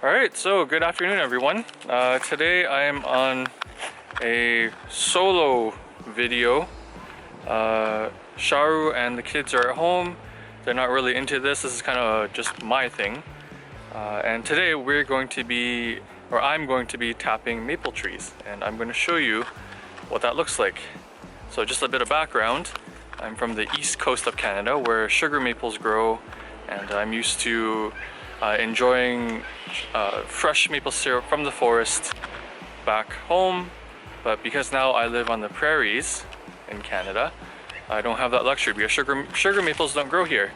Alright, so good afternoon everyone. Today I am on a solo video. Sharu and the kids are at home. They're not really into this. This is kind of just my thing. And today I'm going to be tapping maple trees, and I'm going to show you what that looks like. So just a bit of background. I'm from the east coast of Canada where sugar maples grow, and I'm used to enjoying fresh maple syrup from the forest back home. But because now I live on the prairies in Canada, I don't have that luxury because sugar maples don't grow here.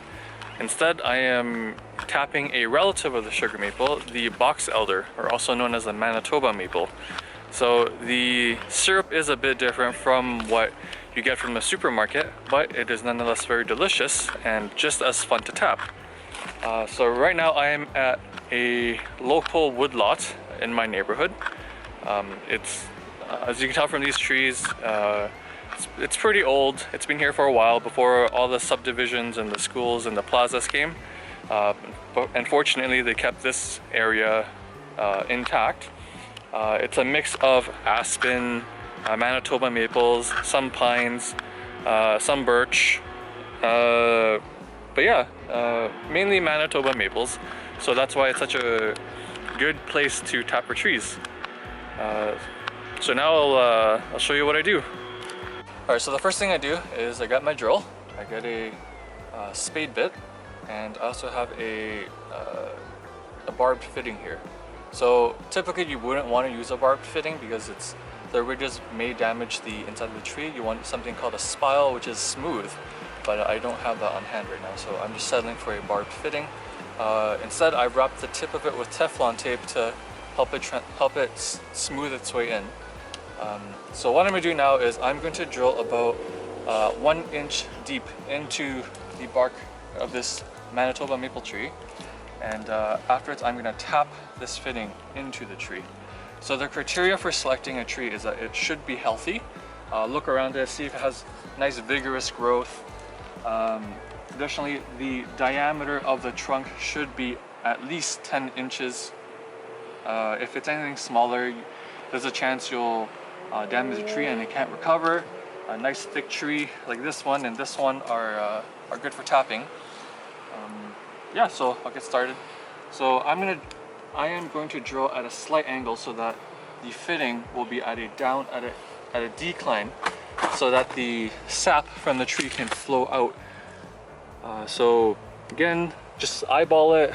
Instead, I am tapping a relative of the sugar maple, the box elder, or also known as the Manitoba maple. So the syrup is a bit different from what you get from the supermarket, but it is nonetheless very delicious and just as fun to tap. So right now I am at a local woodlot in my neighborhood. It's as you can tell from these trees, it's pretty old. It's been here for a while before all the subdivisions and the schools and the plazas came. But unfortunately, they kept this area intact. It's a mix of aspen, Manitoba maples, some pines, some birch. But yeah, mainly Manitoba maples. So that's why it's such a good place to tap for trees. So now I'll show you what I do. Alright, so the first thing I do is I got my drill. I get a spade bit, and I also have a barbed fitting here. So typically you wouldn't want to use a barbed fitting because the ridges may damage the inside of the tree. You want something called a spile, which is smooth, but I don't have that on hand right now, so I'm just settling for a barbed fitting. Instead, I wrapped the tip of it with Teflon tape to help it smooth its way in. So what I'm going to do now is I'm going to drill about 1 inch deep into the bark of this Manitoba maple tree, and afterwards I'm going to tap this fitting into the tree. So the criteria for selecting a tree is that it should be healthy. Look around it, see if it has nice vigorous growth. Additionally, the diameter of the trunk should be at least 10 inches. If it's anything smaller, there's a chance you'll damage the tree and it can't recover. A nice thick tree like this one and this one are good for tapping. Yeah, so I'll get started. So I am going to drill at a slight angle so that the fitting will be at a decline, so that the sap from the tree can flow out. So again, just eyeball it.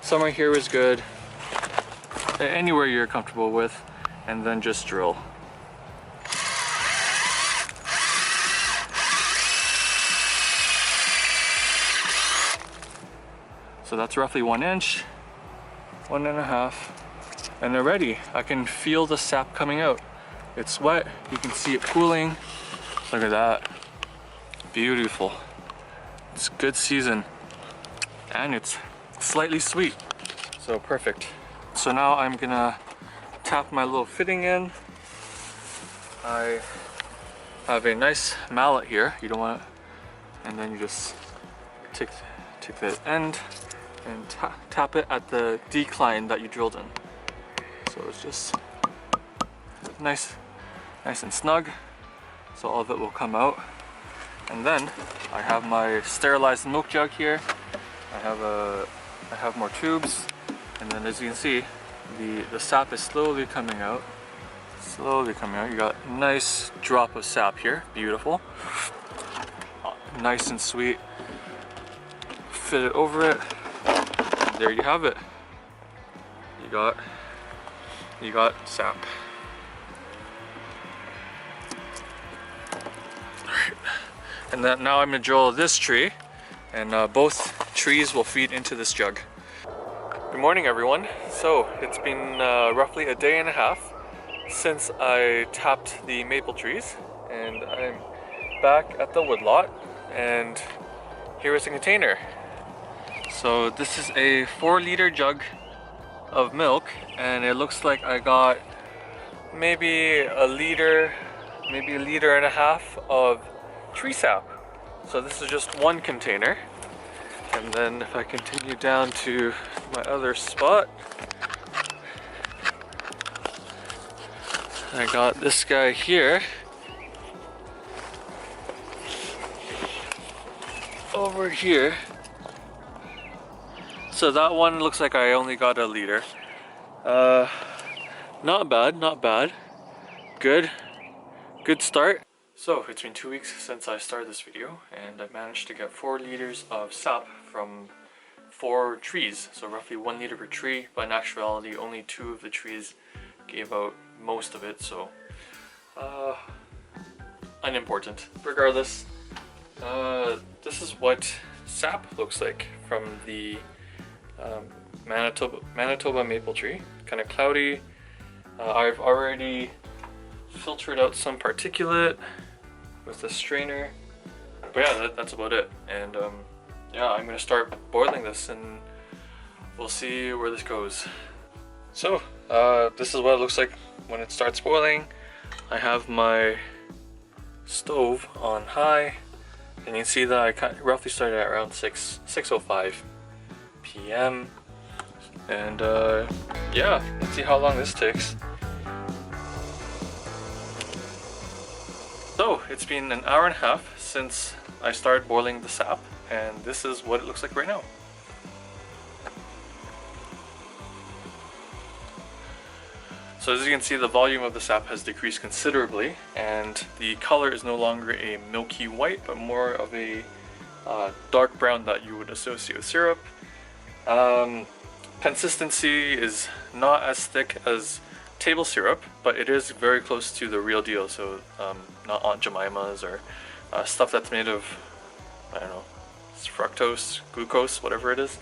Somewhere here is good. Anywhere you're comfortable with, and then just drill. So that's roughly 1 inch, 1.5, and they're ready. I can feel the sap coming out. It's wet, you can see it pooling. Look at that, beautiful. It's good season, and it's slightly sweet, so perfect. So now I'm gonna tap my little fitting in. I have a nice mallet here, you don't want it, and then you just take the end and tap it at the decline that you drilled in. So it's just nice and snug, so all of it will come out. And then I have my sterilized milk jug here. I have more tubes, and then as you can see, the sap is slowly coming out. You got a nice drop of sap here, beautiful, nice and sweet. Fit it over it. There you have it. You got sap. Alright. And then now I'm gonna drill this tree, and both trees will feed into this jug. Good morning everyone. So it's been roughly a day and a half since I tapped the maple trees, and I'm back at the woodlot, and here is a container. So this is a 4-liter jug of milk, and it looks like I got maybe a liter and a half of tree sap. So this is just one container. And then if I continue down to my other spot, I got this guy here. Over here. So that one looks like I only got a liter. Not bad, not bad. Good start. So it's been 2 weeks since I started this video, and I managed to get 4 liters of sap from 4 trees. So roughly 1 liter per tree, but in actuality only 2 of the trees gave out most of it, so unimportant. Regardless, this is what sap looks like from the Manitoba maple tree. Kind of cloudy. I've already filtered out some particulate with the strainer, but yeah, that's about it. And yeah, I'm gonna start boiling this and we'll see where this goes. So this is what it looks like when it starts boiling. I have my stove on high, and you can see that I roughly started at around 6:05 p.m. and yeah, let's see how long this takes. So it's been an hour and a half since I started boiling the sap, and this is what it looks like right now. So as you can see, the volume of the sap has decreased considerably, and the color is no longer a milky white, but more of a dark brown that you would associate with syrup. Consistency is not as thick as table syrup, but it is very close to the real deal. So not Aunt Jemima's or stuff that's made of, I don't know, it's fructose, glucose, whatever it is.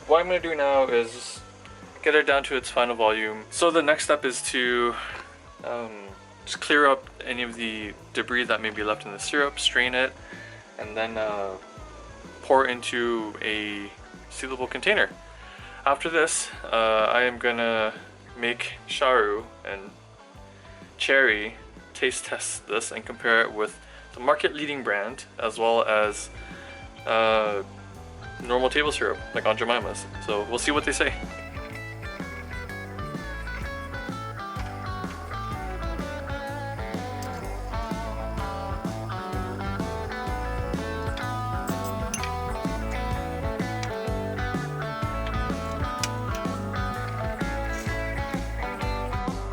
What I'm going to do now is get it down to its final volume. So the next step is to just clear up any of the debris that may be left in the syrup, strain it, and then pour into a sealable container. After this, I am gonna make Charu and Cherry taste test this and compare it with the market leading brand, as well as normal table syrup like Aunt Jemima's. So we'll see what they say.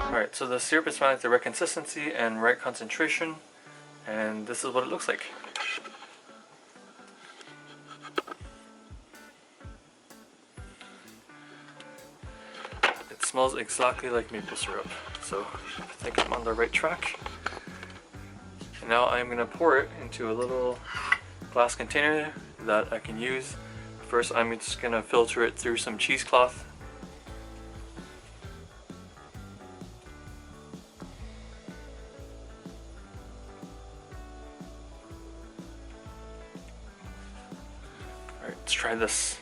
Alright, so the syrup is found at the right consistency and right concentration, and this is what it looks like. It smells exactly like maple syrup, so I think I'm on the right track. And now I'm going to pour it into a little glass container that I can use. First, I'm just going to filter it through some cheesecloth. Let's try this.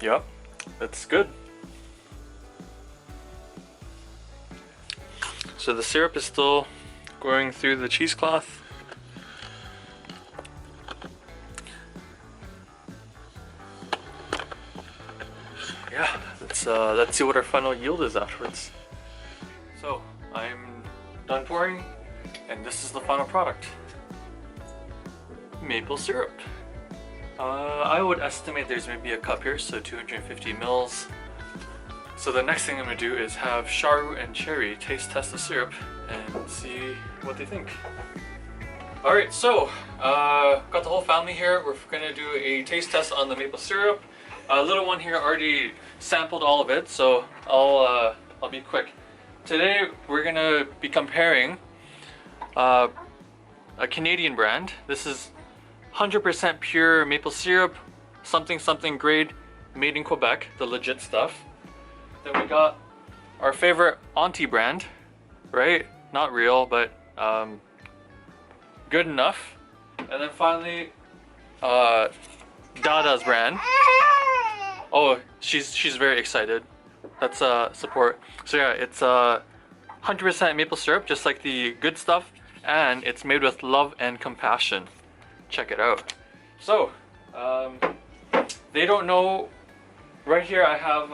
Yep, that's good. So the syrup is still going through the cheesecloth. Yeah, let's see what our final yield is afterwards. So I'm done pouring, and this is the final product. Maple syrup. I would estimate there's maybe a cup here, so 250 mils. So the next thing I'm going to do is have Charu and Cherry taste test the syrup and see what they think. Alright, so got the whole family here. We're going to do a taste test on the maple syrup. Little one here already sampled all of it, so I'll be quick. Today we're going to be comparing a Canadian brand. This is 100% pure maple syrup, something grade, made in Quebec, the legit stuff. Then we got our favorite Auntie brand, right? Not real, but good enough. And then finally, Dada's brand. Oh, she's very excited. That's support. So yeah, it's 100% maple syrup, just like the good stuff, and it's made with love and compassion. Check it out. So, they don't know right here I have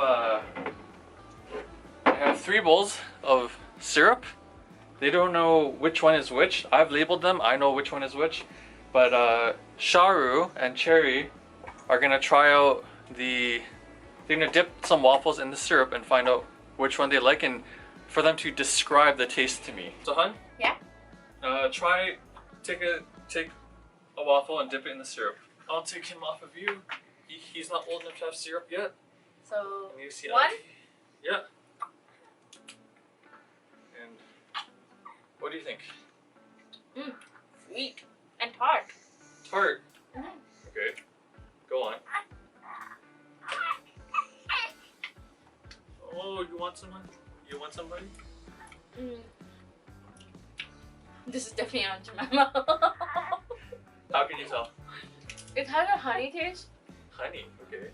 3 bowls of syrup. They don't know which one is which. I've labeled them. I know which one is which. But Sharu and Cherry are gonna try out they're gonna dip some waffles in the syrup and find out which one they like, and for them to describe the taste to me. So hun? Yeah? Take a waffle and dip it in the syrup. I'll take him off of you. He's not old enough to have syrup yet. So, And you see one? Yeah. And what do you think? Sweet and tart. Tart. Mm. Okay. Go on. Oh, you want some? You want somebody? This is definitely Aunt Jemima. How can you tell? It has a honey taste. Honey. Okay.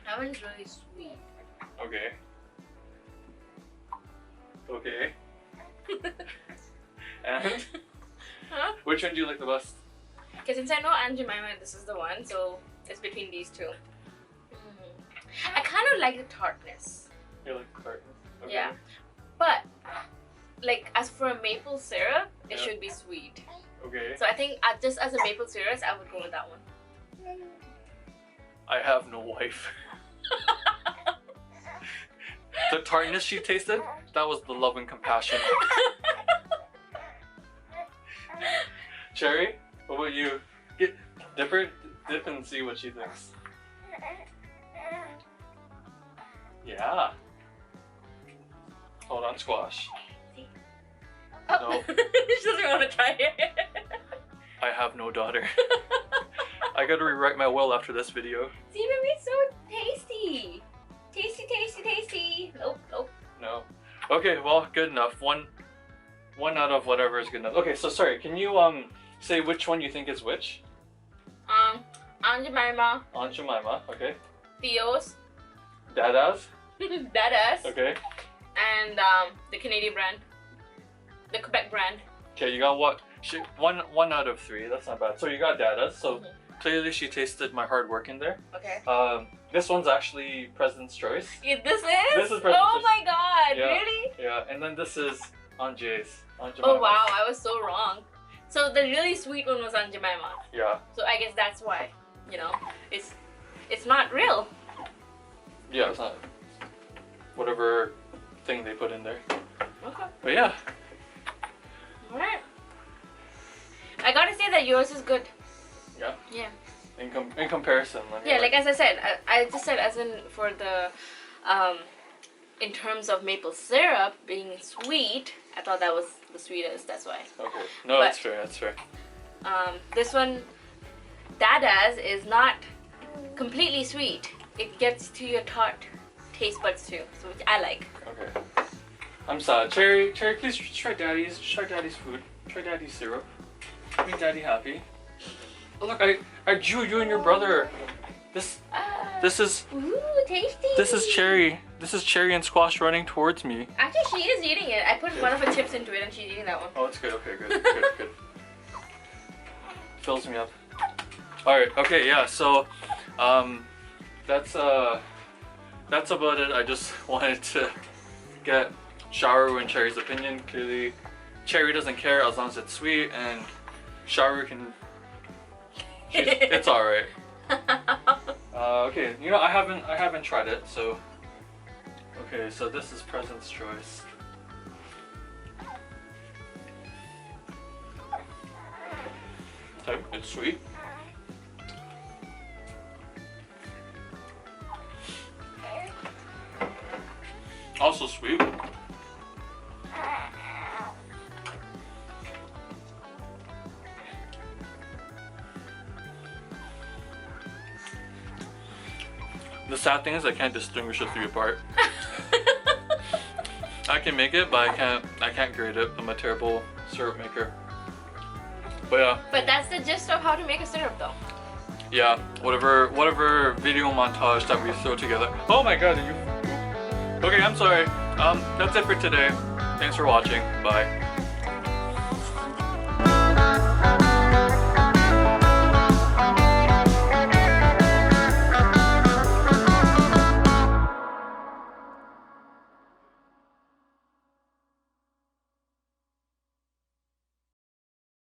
That one's really sweet. Okay. Okay. And Huh? which one do you like the best? Okay, since I know Aunt Jemima, this is the one, so it's between these two. I kind of like the tartness. You like the tartness? Okay. Yeah. But, like, as for a maple syrup, it Yeah. should be sweet. Okay. So I think just as a maple syrup, I would go with that one. I have no wife. The tartness she tasted, that was the love and compassion. Cherry, what about you? Dip and see what she thinks. Yeah. Hold on, squash. Oh. No. She doesn't want to try it. I have no daughter. I gotta rewrite my will after this video. See, baby, it's so tasty. Tasty, tasty, tasty. Nope, nope. No. Okay, well, good enough. One out of whatever is good enough. Okay, so sorry, can you say which one you think is which? Aunt Jemima, Aunt Jemima, okay. Theo's, Dada's, Dada's, okay. and the Canadian brand, the Quebec brand. Okay, you got what? One out of 3. That's not bad. So you got Dada's. So clearly she tasted my hard work in there. Okay. This one's actually President's Choice. Yeah, this is? This is President's Oh Choice. my god, Yeah. really? Yeah, and then this is Aunt Jay's. Aunt Oh Jemima's. wow, I was so wrong. So the really sweet one was Aunt Jemima. Yeah. So I guess that's why, you know, it's not real. Yeah, it's not whatever thing they put in there. Okay. But yeah. Alright. I gotta say that yours is good. Yeah. Yeah. In comparison. I mean, Yeah, like as I said, I just said as in for the, in terms of maple syrup being sweet, I thought that was the sweetest, that's why. Okay. No, that's fair, that's fair. This one, Dada's, is not completely sweet. It gets to your tart taste buds too, so which I like. Okay. I'm sad. Cherry, please try Daddy's food. Try Daddy's syrup. Make Daddy happy. Oh look, I drew you and your brother. This is Ooh, tasty. this is Cherry. This is Cherry and Squash running towards me. Actually, she is eating it. I put one of her chips into it and she's eating that one. Oh, it's good. Okay, good. Fills me up. All right. Okay. Yeah. So, that's about it. I just wanted to get Sharu and Cherry's opinion. Clearly, Cherry doesn't care as long as it's sweet, and Sharu can. It's all right. Okay. You know, I haven't tried it, so. Okay, so this is President's Choice. Okay, it's sweet. Also sweet. The sad thing is I can't distinguish the 3 apart. I can make it, but I can't grade it. I'm a terrible syrup maker. But yeah. But that's the gist of how to make a syrup though. Yeah, whatever video montage that we throw together. Oh my god, are you... Okay, I'm sorry. That's it for today. Thanks for watching. Bye.